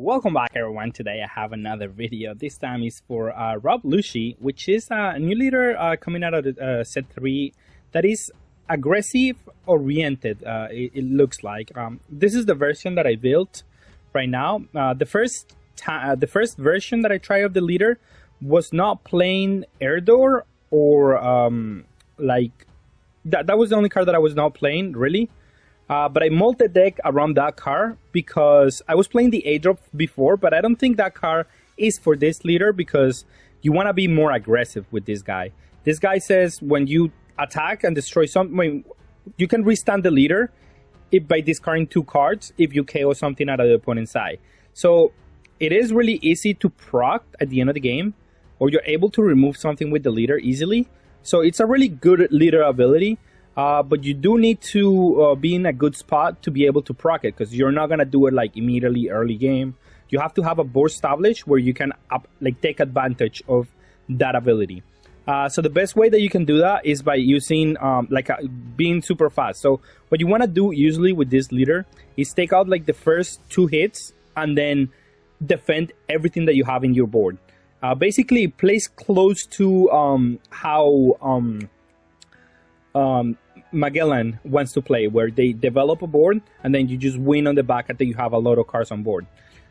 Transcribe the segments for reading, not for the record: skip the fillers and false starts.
Welcome back everyone. Today I have another video. This time is for Lucci, which is a new leader coming out of the set 3 that is aggressive oriented, it looks like. This is the version that I built right now. The first version that I tried of the leader was not playing Erdor or like that was the only card that I was not playing really. But I molded the deck around that card because I was playing the A-drop before, but I don't think that card is for this leader because you want to be more aggressive with this guy. This guy says when you attack and destroy something, you can restand the leader by discarding 2 cards if you KO something out of the opponent's side. So it is really easy to proc at the end of the game, or you're able to remove something with the leader easily. So it's a really good leader ability. But you do need to be in a good spot to be able to proc it, because you're not going to do it like immediately early game. You have to have a board established where you can take advantage of that ability. So the best way that you can do that is by using being super fast. So what you want to do usually with this leader is take out like the first 2 hits and then defend everything that you have in your board. Basically place close to how Magellan wants to play, where they develop a board and then you just win on the back after you have a lot of cards on board.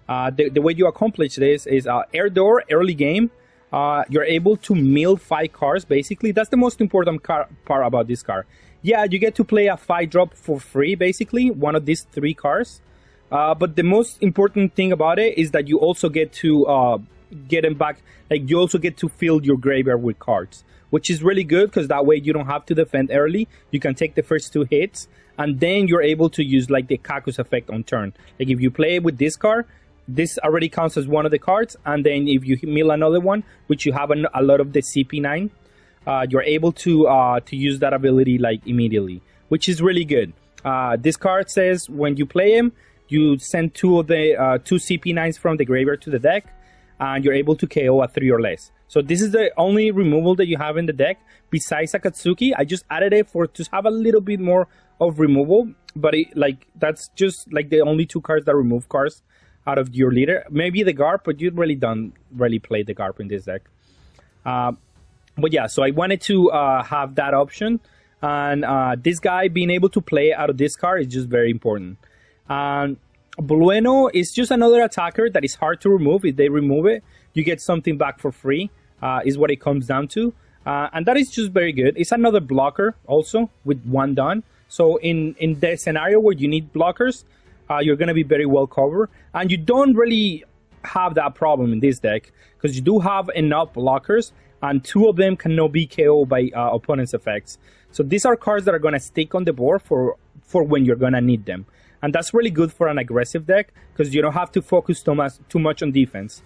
The way you accomplish this is Erdor, early game. You're able to mill 5 cards, basically. That's the most important part about this card. Yeah, you get to play a 5-drop for free, basically, one of these 3 cards. But the most important thing about it is that you also get to get them back. Like, you also get to fill your graveyard with cards, which is really good because that way you don't have to defend early. You can take the first 2 hits and then you're able to use like the Cactus effect on turn. Like if you play with this card, this already counts as one of the cards, and then if you mill another one, which you have a lot of the CP9, you're able to use that ability like immediately, which is really good. This card says when you play him, you send 2 of the 2 CP9s from the graveyard to the deck, and you're able to KO a 3 or less. So this is the only removal that you have in the deck besides Akatsuki. I just added it to have a little bit more of removal, but that's just like the only 2 cards that remove cards out of your leader. Maybe the Garp, but you really don't really play the Garp in this deck. But yeah, so I wanted to have that option, and this guy being able to play out of this card is just very important. Bueno is just another attacker that is hard to remove. If they remove it, you get something back for free, is what it comes down to. And that is just very good. It's another blocker also with 1 done. So in the scenario where you need blockers, you're going to be very well covered. And you don't really have that problem in this deck because you do have enough blockers, and 2 of them cannot be KO'd by opponent's effects. So these are cards that are going to stick on the board for when you're going to need them. And that's really good for an aggressive deck because you don't have to focus too much on defense.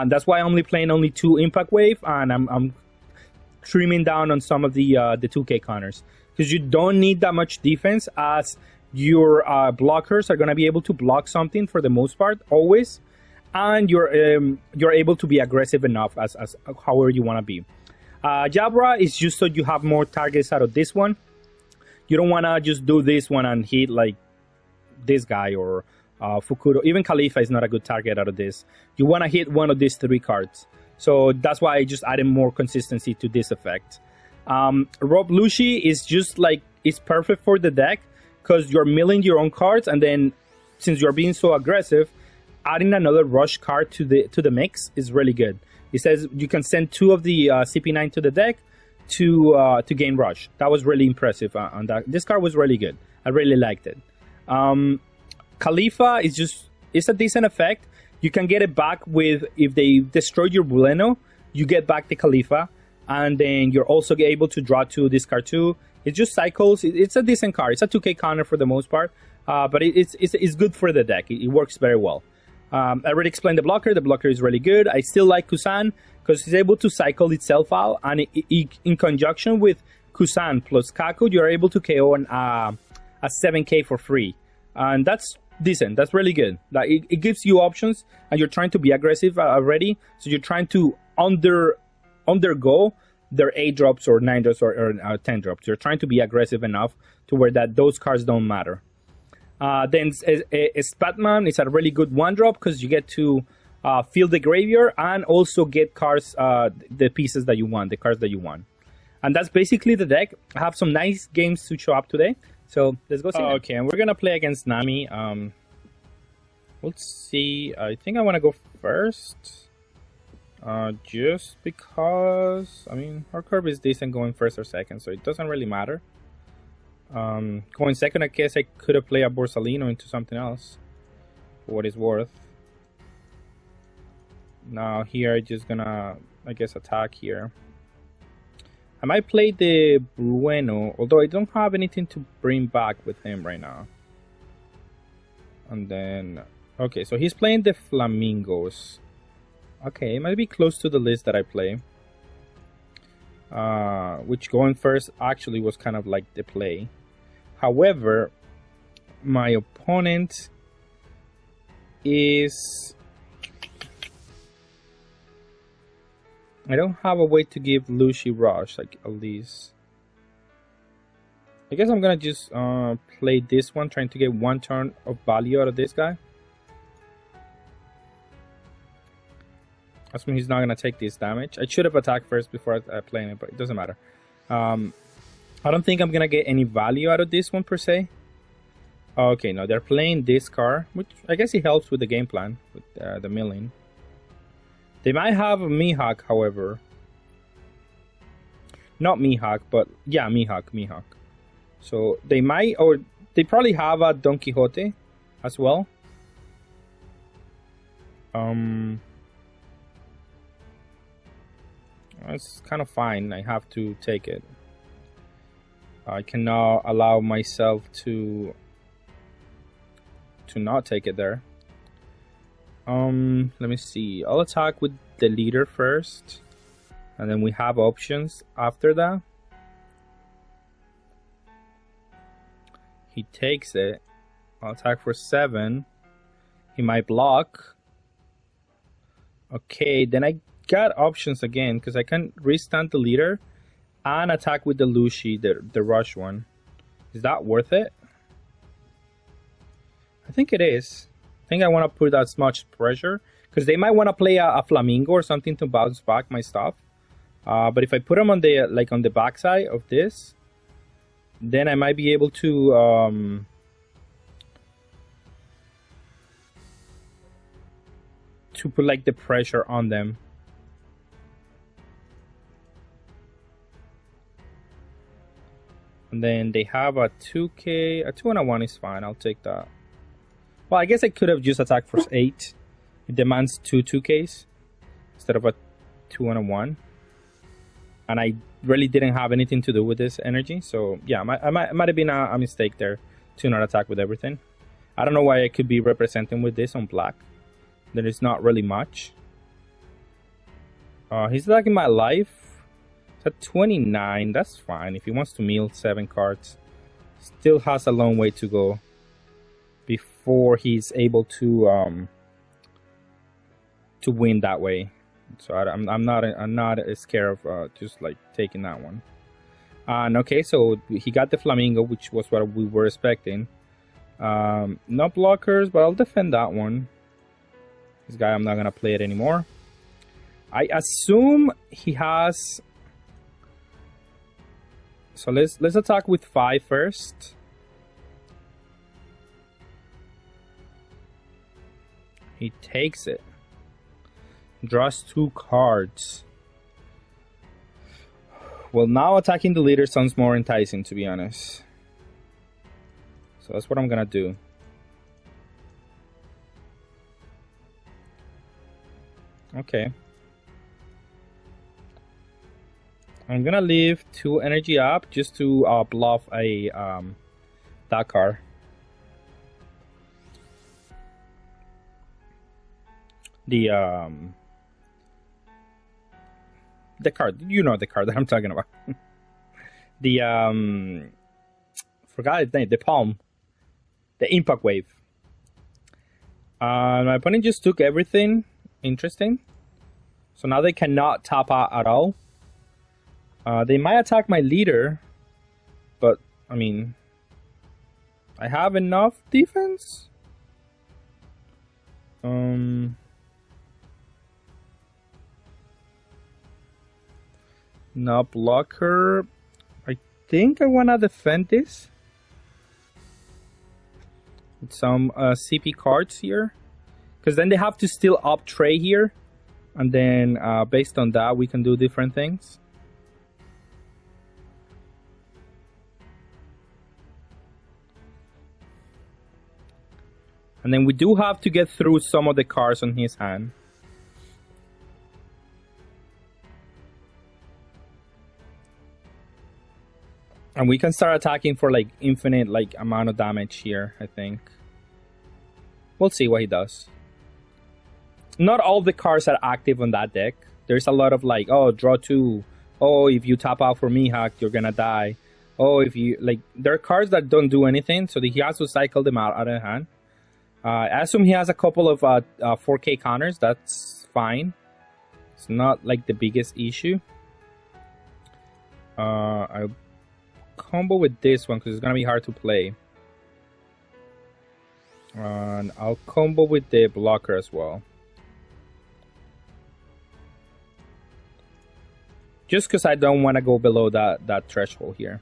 That's why I'm only playing 2 Impact Wave, and I'm trimming down on some of the 2K counters. Because you don't need that much defense, as your blockers are going to be able to block something for the most part, always. And you're able to be aggressive enough as however you want to be. Jabra is just so you have more targets out of this one. You don't want to just do this one and hit like this guy or Fukuro. Even Khalifa is not a good target out of this. You want to hit one of these 3 cards. So that's why I just added more consistency to this effect. Lucci is just like, it's perfect for the deck because you're milling your own cards, and then since you're being so aggressive, adding another rush card to the mix is really good. It says you can send 2 of the CP9 to the deck to gain rush. That was really impressive on that. This card was really good. I really liked it. Khalifa it's a decent effect. You can get it back with, if they destroyed your Bueno, you get back the Khalifa, and then you're also able to draw 2, discard 2. It just cycles. It's a decent card. It's a 2K counter for the most part, but it's good for the deck. It works very well. I already explained the blocker. The blocker is really good. I still like Kusan because it's able to cycle itself out, and in conjunction with Kusan plus Kaku, you're able to KO a 7K for free. And that's decent. That's really good. Like it gives you options, and you're trying to be aggressive already. So you're trying to undergo their 8 drops or 9 drops or 10 drops. You're trying to be aggressive enough to where those cards don't matter. Then Spatman is a really good one drop because you get to fill the graveyard and also get cards, the pieces that you want, the cards that you want. And that's basically the deck. I have some nice games to show up today. So let's go see. Okay, and we're going to play against Nami. We'll see. I think I want to go first. Just because, I mean, our curve is decent going first or second, so it doesn't really matter. Going second, I guess I could have played a Borsalino into something else, for what it's worth. Now here, I'm just gonna, I guess, attack here. I might play the Bueno, although I don't have anything to bring back with him right now. And then, okay, so he's playing the Flamingos. Okay, it might be close to the list that I play. Which going first actually was kind of like the play. However, my opponent is... I don't have a way to give Lucci Rush, like, at least. I guess I'm gonna just play this one, trying to get one turn of value out of this guy. Assuming he's not gonna take this damage. I should have attacked first before I playing it, but it doesn't matter. I don't think I'm gonna get any value out of this one per se. Okay, no, they're playing this card, which I guess it helps with the game plan, with the milling. They might have a Mihawk, however. Not Mihawk, but yeah, Mihawk. So they might, or they probably have a Don Quixote as well. It's kind of fine. I have to take it. I cannot allow myself to not take it there. Let me see. I'll attack with the leader first, and then we have options after that. He takes it. I'll attack for 7. He might block. Okay, then I got options again because I can restand the leader and attack with the Lucci, the rush one. Is that worth it? I think it is. I think I want to put as much pressure because they might want to play a Flamingo or something to bounce back my stuff. But if I put them on the on the backside of this, then I might be able to put like the pressure on them. And then they have a 2k, a 2 and a 1 is fine. I'll take that. Well, I guess I could have just attacked for 8. It demands 2 2Ks instead of a 2 and a 1. And I really didn't have anything to do with this energy. So, yeah, it might have been a mistake there to not attack with everything. I don't know why I could be representing with this on black. There is not really much. He's attacking my life. It's at 29. That's fine. If he wants to mill 7 cards, still has a long way to go before he's able to win that way. So I'm not scared of just like taking that one. And okay, so he got the Flamingo, which was what we were expecting. No blockers, but I'll defend that one. This guy, I'm not gonna play it anymore. I assume he has. So let's attack with 5 first. He takes it. Draws 2 cards. Well, now attacking the leader sounds more enticing, to be honest. So that's what I'm gonna do. Okay. I'm gonna leave 2 energy up just to bluff a that card. The card, you know the card that I'm talking about. The forgot its name. The palm, the impact wave. My opponent just took everything. Interesting. So now they cannot tap out at all. They might attack my leader, but I mean, I have enough defense. No blocker. I think I wanna defend this with some CP cards here, because then they have to steal up tray here, and then based on that we can do different things. And then we do have to get through some of the cards on his hand. And we can start attacking for like infinite like amount of damage here, I think. We'll see what he does. Not all the cards are active on that deck. There's a lot of like, oh, draw 2. Oh, if you tap out for Mihawk, you're gonna die. Oh, if you like, there are cards that don't do anything, so he has to cycle them out of hand. I assume he has a couple of 4K counters. That's fine. It's not like the biggest issue. I'll combo with this one because it's gonna be hard to play. And I'll combo with the blocker as well. Just because I don't want to go below that threshold here.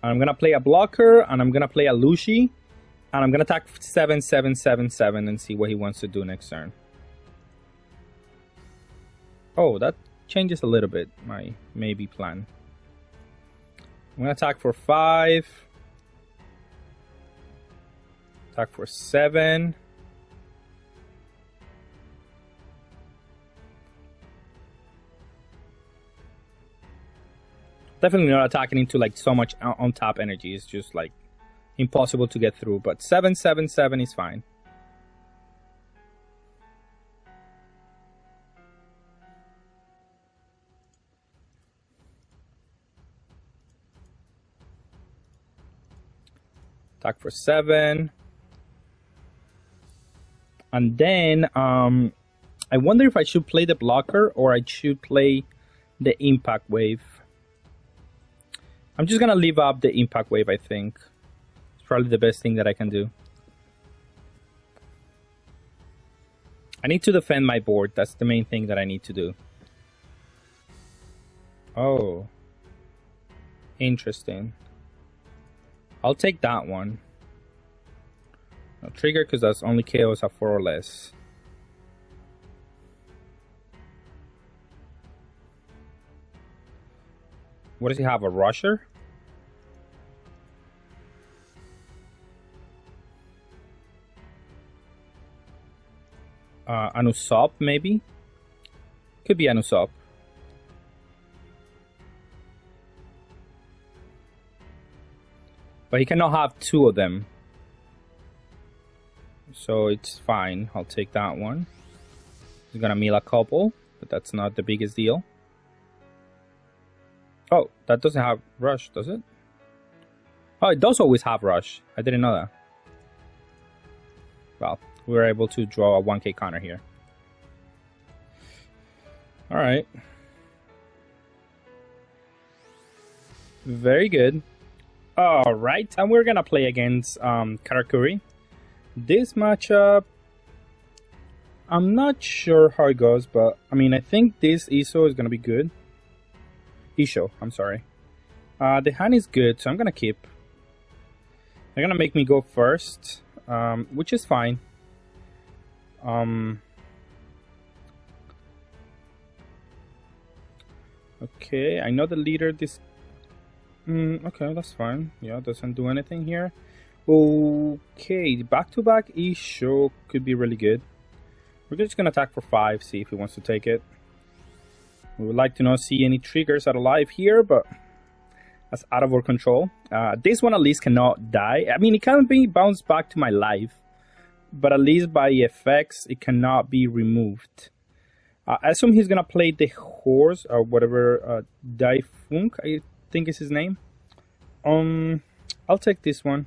I'm gonna play a blocker and I'm gonna play a Lucci. And I'm going to attack 7-7-7-7 and see what he wants to do next turn. Oh, that changes a little bit my maybe plan. I'm going to attack for 5. Attack for 7. Definitely not attacking into like so much on top energy. It's just like impossible to get through, but 7-7-7 is fine. Attack for 7. And then I wonder if I should play the blocker or I should play the impact wave. I'm just gonna leave up the impact wave, I think. Probably the best thing that I can do. I need to defend my board. That's the main thing that I need to do. Oh. Interesting. I'll take that one. No trigger because that's only KOs at 4 or less. What does he have? A rusher? An Usopp, maybe? Could be an Usopp. But he cannot have 2 of them. So it's fine. I'll take that one. He's gonna mill a couple, but that's not the biggest deal. Oh, that doesn't have rush, does it? Oh, it does always have rush. I didn't know that. Well, we were able to draw a 1K counter here. Alright. Very good. Alright, and we're gonna play against Karakuri. This matchup, I'm not sure how it goes, but I mean, I think this Iso is gonna be good. Isho, I'm sorry. The hand is good, so I'm gonna keep. They're gonna make me go first, which is fine. Okay, I know the leader this... okay, that's fine. Yeah, doesn't do anything here. Okay, back-to-back Isho could be really good. We're just gonna attack for 5, see if he wants to take it. We would like to not see any triggers out of life here, but that's out of our control. This one at least cannot die. I mean, it can be bounced back to my life, but at least by effects, it cannot be removed. I assume he's gonna play the horse or whatever, Daifunk, I think is his name. I'll take this one.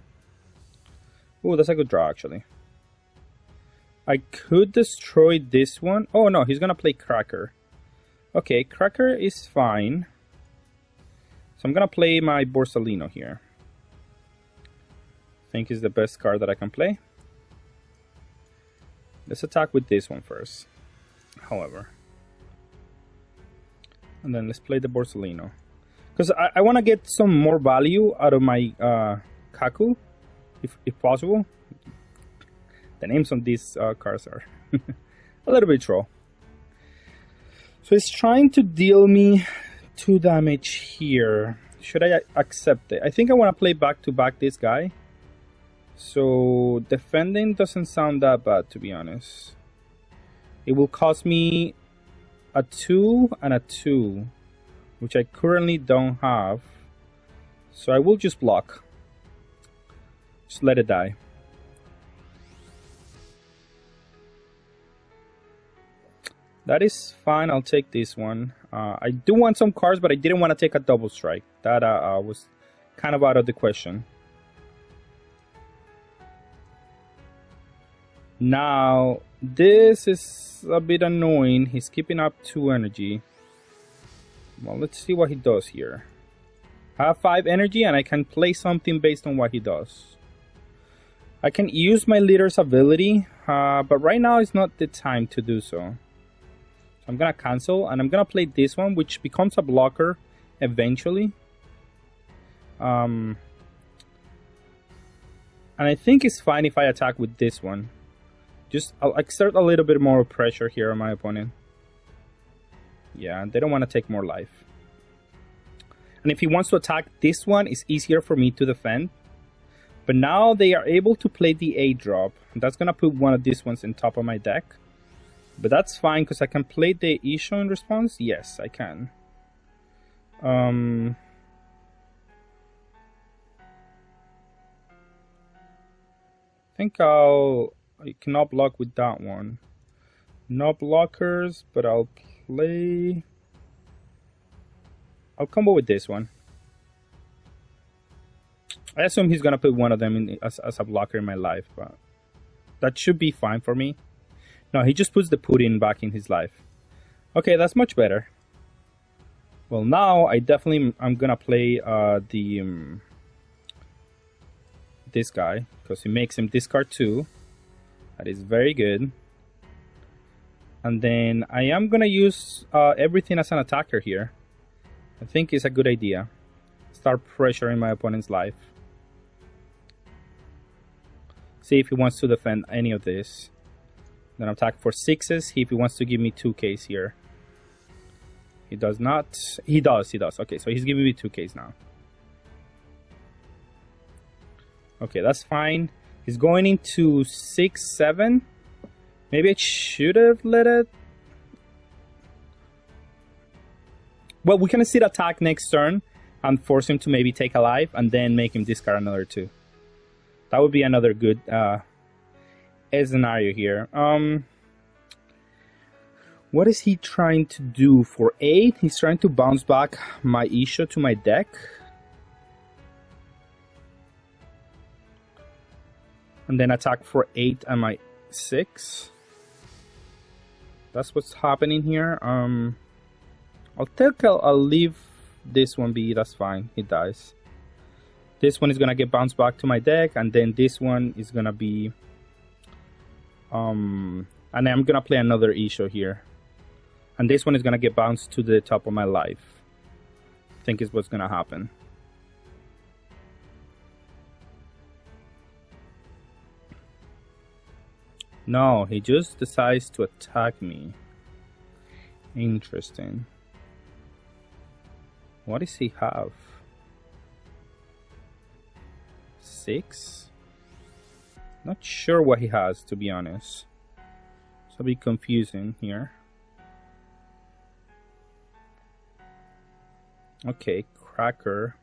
Oh, that's a good draw, actually. I could destroy this one. Oh, no, he's gonna play Cracker. Okay, Cracker is fine. So I'm gonna play my Borsalino here. think is the best card that I can play. Let's attack with this one first, however. And then let's play the Borsellino. Because I want to get some more value out of my Kaku, if possible. The names on these cards are a little bit troll. So it's trying to deal me 2 damage here. Should I accept it? I think I want to play back-to-back this guy. So defending doesn't sound that bad, to be honest. It will cost me a 2 and a 2, which I currently don't have. So I will just block. Just let it die. That is fine. I'll take this one. I do want some cards, but I didn't want to take a double strike. That was kind of out of the question. Now, this is a bit annoying. He's keeping up 2 energy. Well, let's see what he does here. I have 5 energy and I can play something based on what he does. I can use my leader's ability, but right now is not the time to do so. So I'm gonna cancel and I'm gonna play this one, which becomes a blocker eventually. And I think it's fine if I attack with this one. I'll exert a little bit more pressure here on my opponent. Yeah, they don't want to take more life. And if he wants to attack this one, it's easier for me to defend. But now they are able to play the 8-drop. That's going to put one of these ones on top of my deck. But that's fine because I can play the Isho in response. Yes, I can. I think I cannot block with that one. No blockers, but I'll combo with this one. I assume he's gonna put one of them in as a blocker in my life, but that should be fine for me. No, he just puts the Putin back in his life. Okay, that's much better. Well, now I'm gonna play this guy because he makes him discard 2. That is very good. And then I am gonna use everything as an attacker here. I think it's a good idea. Start pressuring my opponent's life. See if he wants to defend any of this. Then attack for 6s. See if he wants to give me 2Ks here. He does not. He does. Okay, so he's giving me 2Ks now. Okay, that's fine. He's going into 6, 7. Maybe I should have let it. Well, we can sit attack next turn and force him to maybe take a life and then make him discard another 2. That would be another good scenario here. What is he trying to do for 8? He's trying to bounce back my Isho to my deck. And then attack for 8 and my 6. That's what's happening here. I'll leave this one be. That's fine. He dies. This one is gonna get bounced back to my deck, and then this one is gonna be. And I'm gonna play another Isho here, and this one is gonna get bounced to the top of my life. I think is what's gonna happen. No, he just decides to attack me. Interesting. What does he have? 6? Not sure what he has, to be honest. It's a bit confusing here. Okay, Cracker.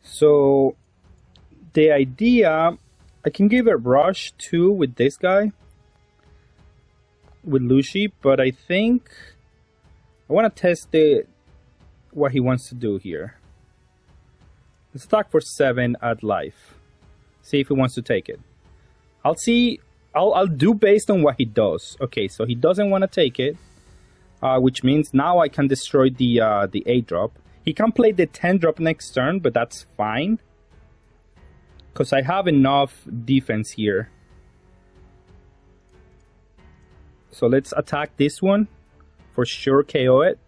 So the idea, I can give a rush too with this guy, with Lucci, but I think I want to test what he wants to do here. Let's attack for 7 at life. See if he wants to take it. I'll see. I'll do based on what he does. Okay, so he doesn't want to take it, which means now I can destroy the 8-drop. He can play the 10 drop next turn, but that's fine. Because I have enough defense here. So let's attack this one. For sure KO it.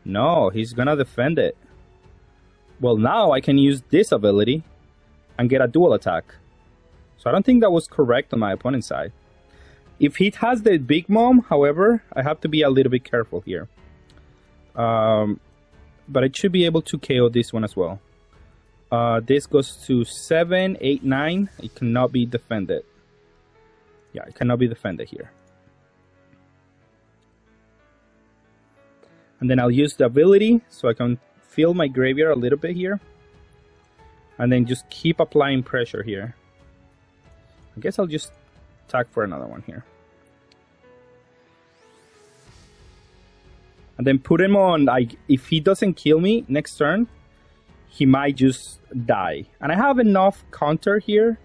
No, he's gonna defend it. Well, now I can use this ability and get a dual attack. So I don't think that was correct on my opponent's side. If he has the Big Mom, however, I have to be a little bit careful here. But I should be able to KO this one as well. This goes to 7, 8, 9. It cannot be defended. Yeah, it cannot be defended here. And then I'll use the ability so I can fill my graveyard a little bit here. And then just keep applying pressure here. I guess I'll just attack for another one here. And then put him on, like, if he doesn't kill me next turn, he might just die. And I have enough counter here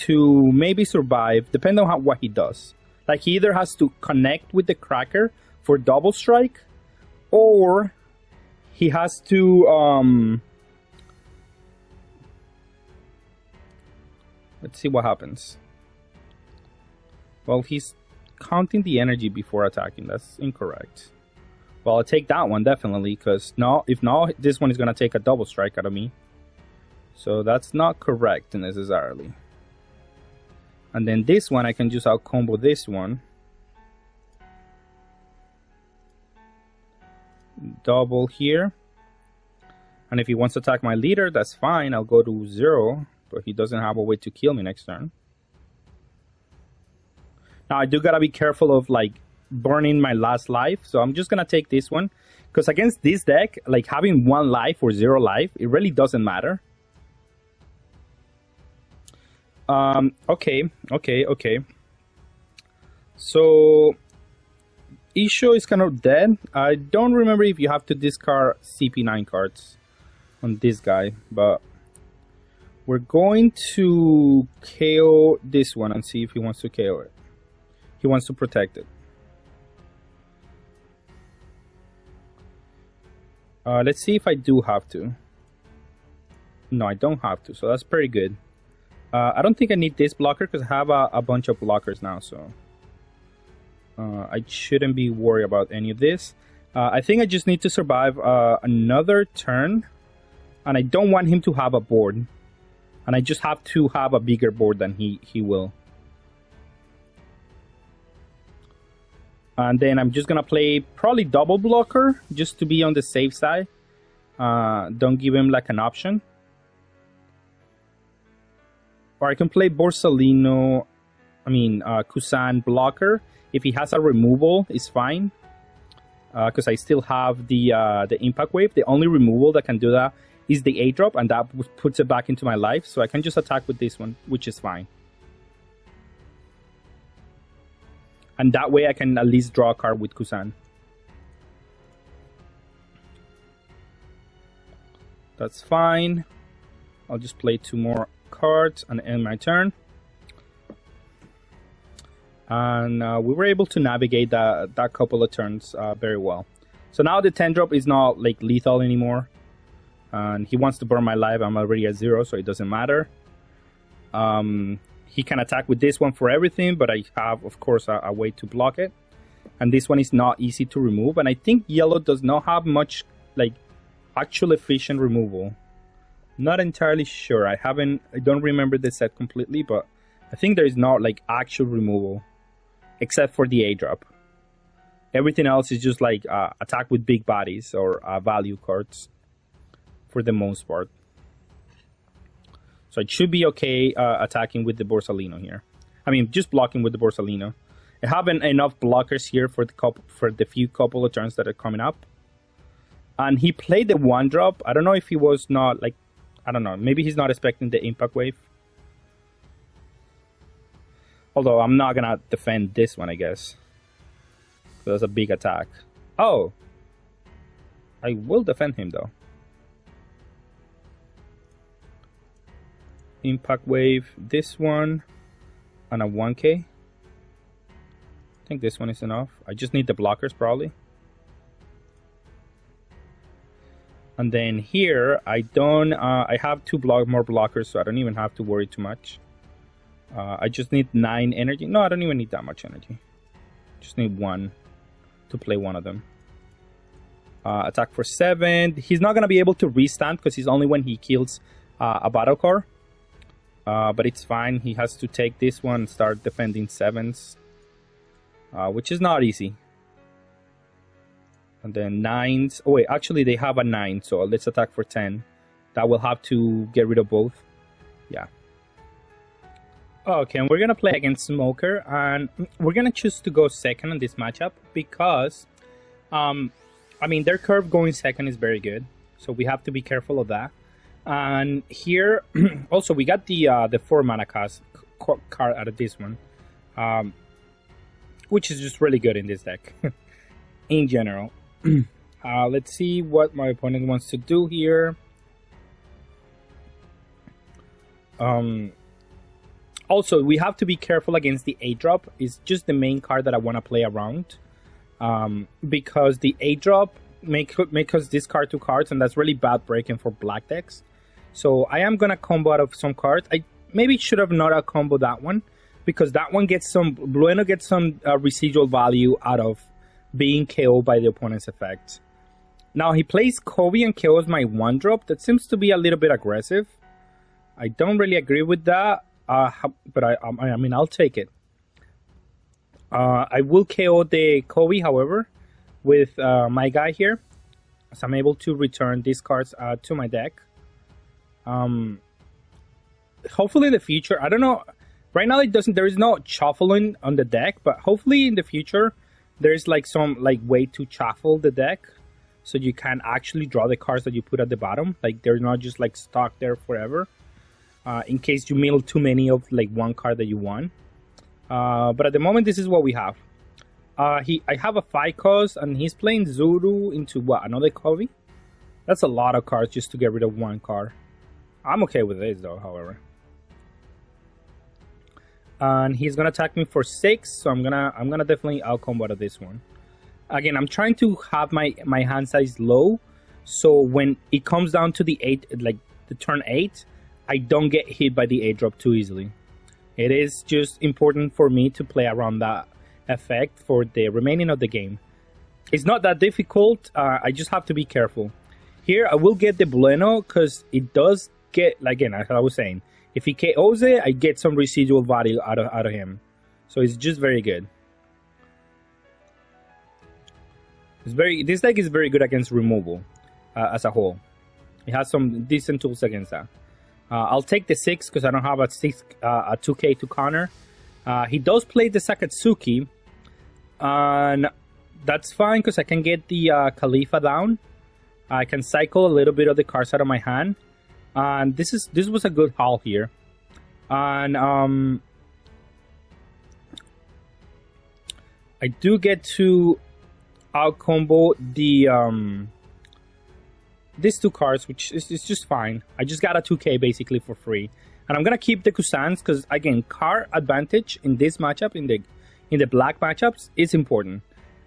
to maybe survive, depending on what he does. Like, he either has to connect with the Cracker for double strike, or he has to, let's see what happens. Well, he's counting the energy before attacking. That's incorrect. Well, I'll take that one, definitely, because if not, this one is going to take a double strike out of me. So that's not correct necessarily. And then this one, I can just out-combo this one. Double here. And if he wants to attack my leader, that's fine. I'll go to 0, but he doesn't have a way to kill me next turn. Now, I do gotta be careful of, like, burning my last life, so I'm just gonna take this one. Because against this deck, like, having 1 life or 0 life, it really doesn't matter. Okay. So, Isho is kind of dead. I don't remember if you have to discard CP9 cards on this guy, but we're going to KO this one and see if he wants to KO it. He wants to protect it. Let's see if I do have to. No, I don't have to, so that's pretty good. I don't think I need this blocker because I have a bunch of blockers now, so I shouldn't be worried about any of this. I think I just need to survive another turn, and I don't want him to have a board. And I just have to have a bigger board than he will. And then I'm just gonna play probably double blocker just to be on the safe side. Don't give him like an option. Or I can play Borsalino, Kusan blocker. If he has a removal, it's fine. Because I still have the impact wave. The only removal that can do that is the 8-drop, and that puts it back into my life. So I can just attack with this one, which is fine. And that way I can at least draw a card with Kusan. That's fine. I'll just play 2 more cards and end my turn. And we were able to navigate that couple of turns very well. So now the 10-drop is not like lethal anymore. And he wants to burn my life. I'm already at 0, so it doesn't matter. He can attack with this one for everything, but I have, of course, a way to block it. And this one is not easy to remove. And I think yellow does not have much, like, actual efficient removal. Not entirely sure. I don't remember the set completely, but I think there is not, like, actual removal. Except for the 8-drop. Everything else is just, like, attack with big bodies or value cards. For the most part. So it should be okay attacking with the Borsalino here. Just blocking with the Borsalino. I have enough blockers here for the few couple of turns that are coming up. And he played the 1-drop. I don't know if he was not, like, I don't know. Maybe he's not expecting the impact wave. Although I'm not gonna defend this one, I guess. So that's a big attack. Oh! I will defend him, though. Impact wave, this one, and a 1k. I think this one is enough. I just need the blockers, probably. And then here, I don't. I have more blockers, so I don't even have to worry too much. I just need 9 energy. No, I don't even need that much energy. Just need 1 to play one of them. Attack for 7. He's not gonna be able to restand because he's only when he kills a battle car. But it's fine. He has to take this one and start defending 7s, which is not easy. And then 9s. Oh wait, actually they have a 9, so let's attack for 10. That will have to get rid of both. Yeah. Okay, and we're gonna play against Smoker, and we're gonna choose to go second in this matchup because, I mean, their curve going second is very good, so we have to be careful of that. And here, also we got the 4 mana cost card out of this one, which is just really good in this deck, in general. Let's see what my opponent wants to do here. Also, we have to be careful against the 8-drop. It's just the main card that I want to play around. Because the 8-drop make us discard 2 cards, and that's really bad breaking for black decks. So I am going to combo out of some cards. I maybe should have not combo that one, because that one gets some... Blueno gets some residual value out of being KO'd by the opponent's effect. Now, he plays Kobe and KOs my 1-drop. That seems to be a little bit aggressive. I don't really agree with that. But I mean, I'll take it. I will KO the Kobe, however, with my guy here, so I'm able to return these cards to my deck. Hopefully in the future, I don't know. Right now, there is no shuffling on the deck, but hopefully in the future, there's like some way to shuffle the deck, so you can actually draw the cards that you put at the bottom. Like they're not just like stuck there forever. In case you mill too many of one card that you want. But at the moment, this is what we have. I have a 5 cost, and he's playing Zuru into what, another Kobe? That's a lot of cards just to get rid of 1 card. I'm okay with this though, however. And he's gonna attack me for 6, so I'm gonna definitely outcombo out of this one. Again, I'm trying to have my hand size low, so when it comes down to the 8, like the turn 8, I don't get hit by the 8-drop too easily. It is just important for me to play around that effect for the remaining of the game. It's not that difficult, I just have to be careful. Here, I will get the Blueno, because it does get, again, as I was saying, if he KOs it, I get some residual value out of him. So it's just very good. This deck is very good against removal, as a whole. It has some decent tools against that. I'll take the 6 because I don't have a 2k to counter. He does play the Sakatsuki, and that's fine because I can get the Khalifa down. I can cycle a little bit of the cards out of my hand, and this was a good haul here. And I do get to out-combo the these 2 cards, which is just fine. I just got a 2k basically for free, and I'm gonna keep the Kusans because again, card advantage in this matchup, in the black matchups, is important.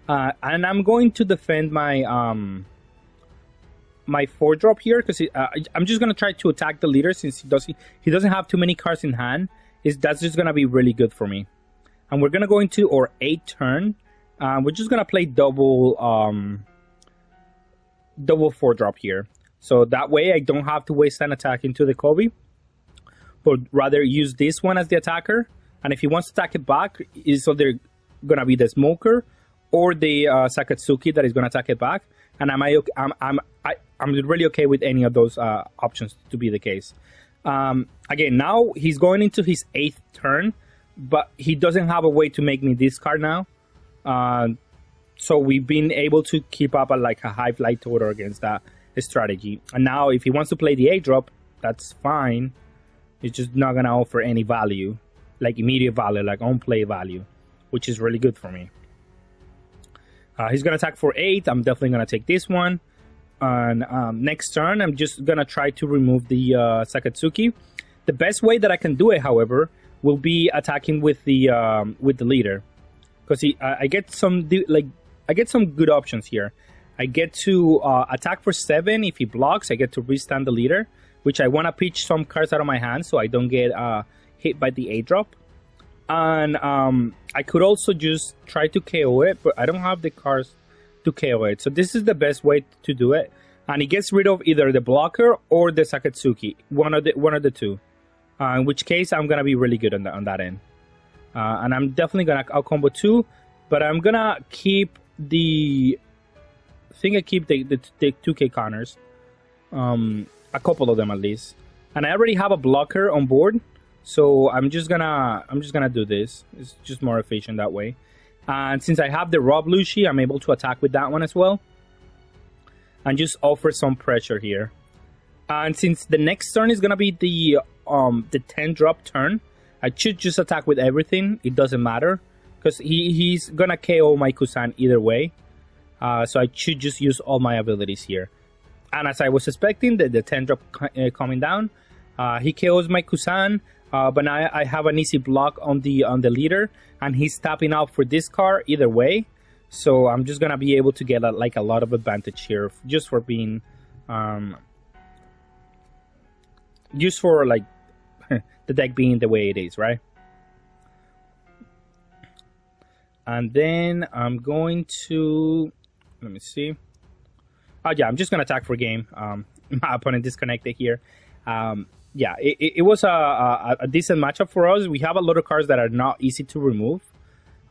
And I'm going to defend my my 4-drop here because I'm just gonna try to attack the leader since he doesn't have too many cards in hand. That's just gonna be really good for me. And we're gonna go into our 8th turn. We're just gonna play double 4-drop here, so that way I don't have to waste an attack into the Kobe, but rather use this one as the attacker. And if he wants to attack it back, is either gonna be the Smoker or the Sakatsuki that is gonna attack it back. And I'm really okay with any of those options to be the case. Again, now he's going into his 8th turn, but he doesn't have a way to make me discard now. So we've been able to keep up a high flight total against that strategy. And now if he wants to play the 8-drop, that's fine. It's just not going to offer any value, like immediate value, like on-play value, which is really good for me. He's going to attack for 8. I'm definitely going to take this one. And next turn, I'm just going to try to remove the Sakatsuki. The best way that I can do it, however, will be attacking with the leader. Because I get some good options here. I get to attack for 7. If he blocks, I get to restand the leader, which I want to pitch some cards out of my hand so I don't get hit by the 8-drop. And I could also just try to KO it, but I don't have the cards to KO it. So this is the best way to do it. And it gets rid of either the blocker or the Sakatsuki, one of the two. In which case, I'm gonna be really good on that end. And I'm definitely gonna out combo 2, but I'm gonna keep the. I think I keep the 2K counters, a couple of them at least. And I already have a blocker on board, so I'm just gonna do this. It's just more efficient that way. And since I have the Rob Lucci, I'm able to attack with that one as well. And just offer some pressure here. And since the next turn is gonna be the 10-drop turn, I should just attack with everything. It doesn't matter because he's gonna KO my Kusan either way. So I should just use all my abilities here. And as I was expecting, the 10-drop coming down, he KOs my Kusan. But now I have an easy block on the leader, and he's tapping out for this card either way. So I'm just gonna be able to get a lot of advantage here, just for being, just for like the deck being the way it is, right? And then I'm going to, let me see. Oh yeah, I'm just gonna attack for game. My opponent disconnected here. Yeah, it was a decent matchup for us. We have a lot of cards that are not easy to remove.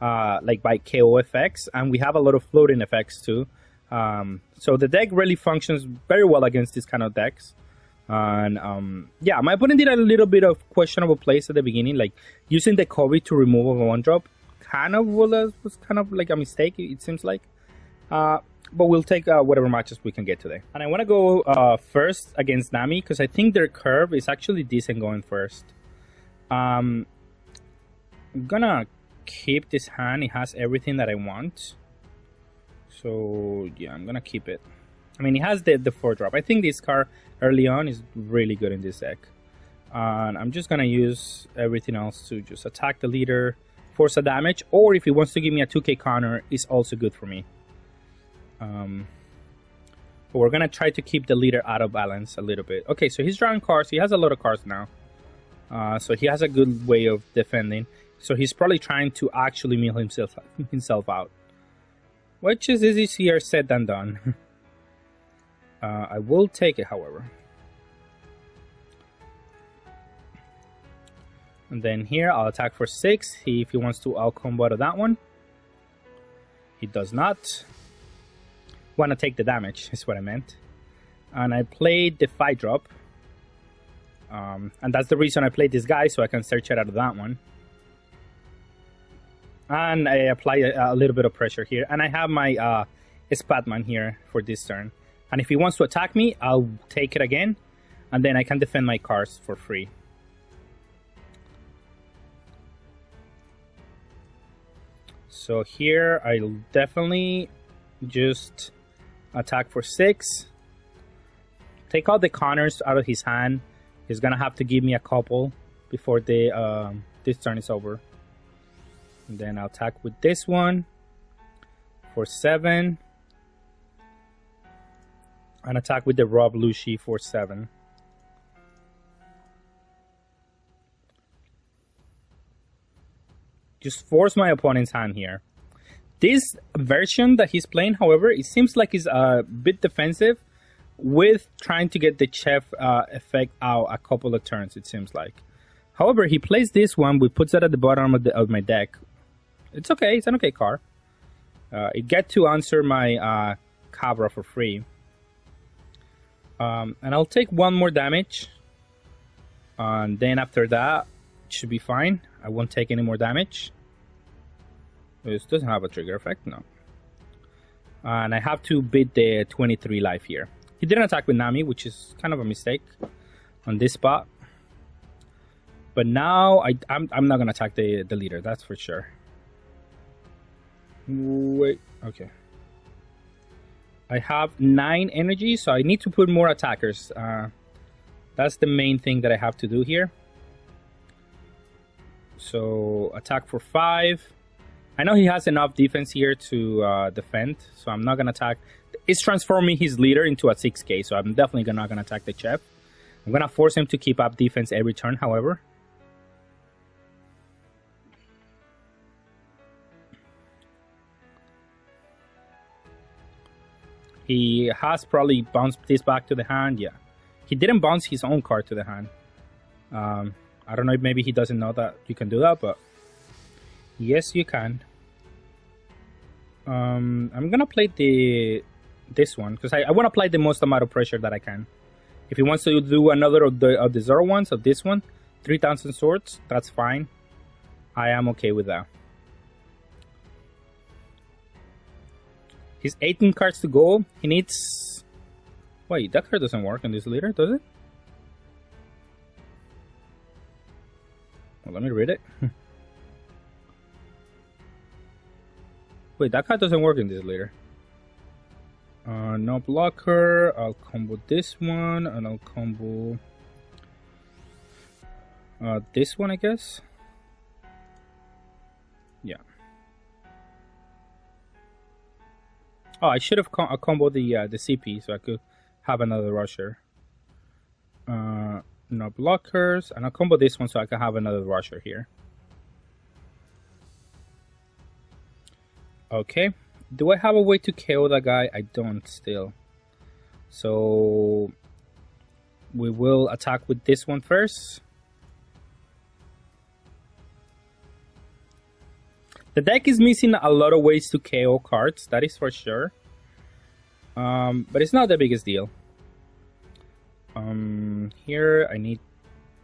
Like by KO effects, and we have a lot of floating effects too. So the deck really functions very well against this kind of decks. And yeah, my opponent did a little bit of questionable plays at the beginning, like using the Kobe to remove a 1-drop. Kind of was kind of like a mistake, it seems like. But we'll take whatever matches we can get today. And I want to go first against Nami because I think their curve is actually decent going first. I'm gonna keep this hand. It has everything that I want, so yeah, I'm gonna keep it. I mean, it has the 4-drop. I think this card early on is really good in this deck, and I'm just gonna use everything else to just attack the leader, force a damage, or if he wants to give me a 2K counter, is also good for me. But we're gonna try to keep the leader out of balance a little bit. Okay, so he's drawing cards. He has a lot of cards now, so he has a good way of defending. So he's probably trying to actually mill himself out, which is easier said than done. I will take it, however. And then here I'll attack for 6. If he wants to out combo out of that one, he does not. Want to take the damage is what I meant. And I played the 5-drop, and that's the reason I played this guy, so I can search it out of that one. And I apply a little bit of pressure here. And I have my Spatman here for this turn. And if he wants to attack me, I'll take it again. And then I can defend my cards for free. So here, I'll definitely just attack for 6. Take all the counters out of his hand. He's going to have to give me a couple before this turn is over. And then I'll attack with this one for 7. And attack with the Rob Lucci for 7. Just force my opponent's hand here. This version that he's playing, however, it seems like he's a bit defensive with trying to get the chef effect out a couple of turns, it seems like. However, he plays this one, which puts it at the bottom of my deck. It's okay, it's an okay card. It get to answer my Cabra for free. And I'll take 1 more damage. And then after that, it should be fine. I won't take any more damage. This doesn't have a trigger effect, no. And I have to beat the 23 life here. He didn't attack with Nami, which is kind of a mistake on this spot. But now I'm not gonna attack the leader, that's for sure. Wait, okay. I have 9 energy, so I need to put more attackers. That's the main thing that I have to do here. So attack for 5. I know he has enough defense here to defend, so I'm not gonna attack. it's transforming his leader into a 6k, so I'm definitely not gonna attack the chef. I'm gonna force him to keep up defense every turn, however. He has probably bounced this back to the hand, yeah. He didn't bounce his own card to the hand. I don't know if maybe he doesn't know that you can do that, but yes, you can. I'm gonna play this one because I want to apply the most amount of pressure that I can. If he wants to do another of the 0 ones of this one, 3,000 swords, that's fine. I am okay with that. He's 18 cards to go. He needs... Wait, that card doesn't work in this leader, does it? Well, let me read it. Wait, that card doesn't work in this leader. No blocker. I'll combo this one, and I'll combo this one, I guess. Yeah. Oh, I should have comboed the CP so I could have another rusher. No blockers, and I'll combo this one so I can have another rusher here. Okay. Do I have a way to KO that guy? I don't still. So we will attack with this one first. The deck is missing a lot of ways to KO cards, that is for sure. But it's not the biggest deal. Here I need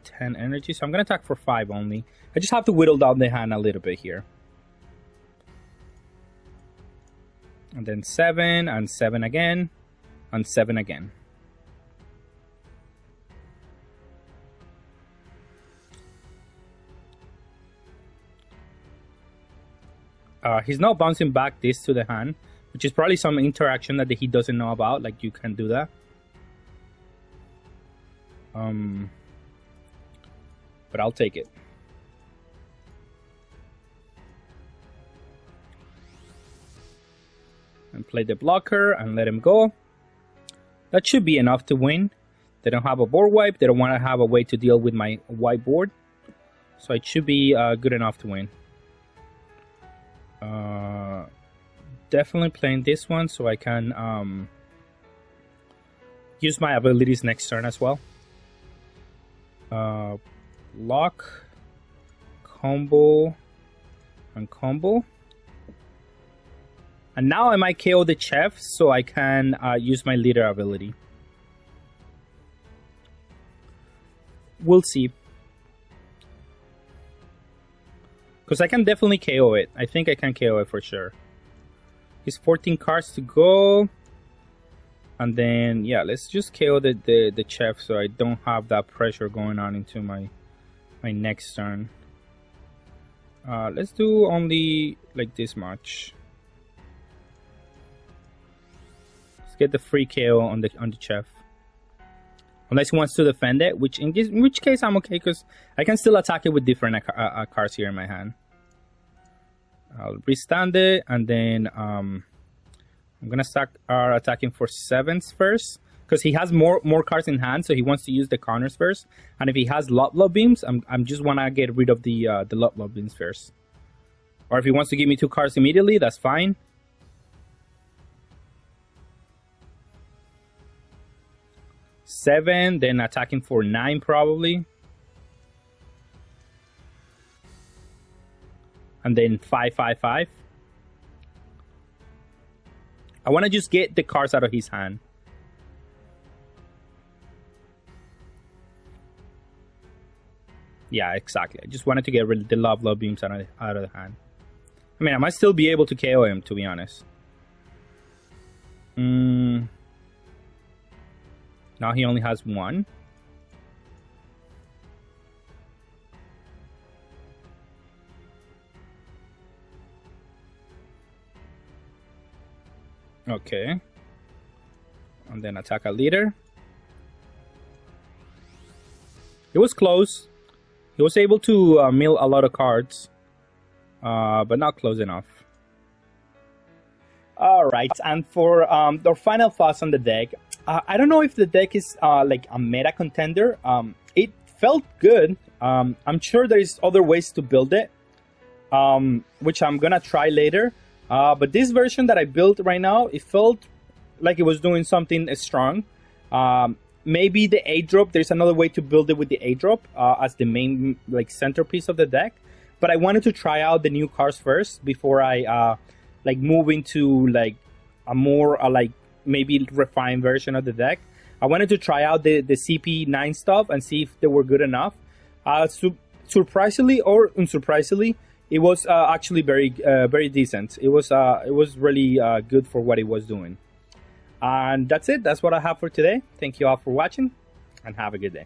10 energy, so I'm gonna attack for 5 only. I just have to whittle down the hand a little bit here. And then 7, and 7 again, and 7 again. He's now bouncing back this to the hand, which is probably some interaction that he doesn't know about, like you can do that. But I'll take it. And play the blocker and let him go. That should be enough to win. They don't have a board wipe. They don't want to have a way to deal with my white board. So it should be good enough to win. Definitely playing this one so I can use my abilities next turn as well. Lock, combo, and combo. And now I might KO the chef so I can use my leader ability. We'll see. Because I can definitely KO it. I think I can KO it for sure. He's 14 cards to go. And then, yeah, let's just KO the chef so I don't have that pressure going on into my next turn. Let's do only like this much. Let's get the free KO on the chef. Unless he wants to defend it, in which case I'm okay because I can still attack it with different cards here in my hand. I'll restand it, and then I'm gonna start attacking for 7s first because he has more cards in hand, so he wants to use the counters first. And if he has lot beams, I'm just wanna get rid of the lot beams first. Or if he wants to give me 2 cards immediately, that's fine. Seven, then attacking for 9 probably. And then 5, 5, 5. I want to just get the cards out of his hand. Yeah, exactly. I just wanted to get rid of the love beams out of the hand. I mean, I might still be able to KO him, to be honest. Now he only has 1. Okay. And then attack a leader. It was close. He was able to mill a lot of cards. But not close enough. All right, and for our final thoughts on the deck, I don't know if the deck is like a meta contender. It felt good. I'm sure there's other ways to build it, which I'm gonna try later. But this version that I built right now, it felt like it was doing something strong. Maybe the 8-drop, there's another way to build it with the 8-drop as the main like centerpiece of the deck. But I wanted to try out the new cards first before I like move into like a more like maybe refined version of the deck. I wanted to try out the CP9 stuff and see if they were good enough. Surprisingly or unsurprisingly, it was actually very decent. It was really good for what it was doing. And that's it. That's what I have for today. Thank you all for watching, and have a good day.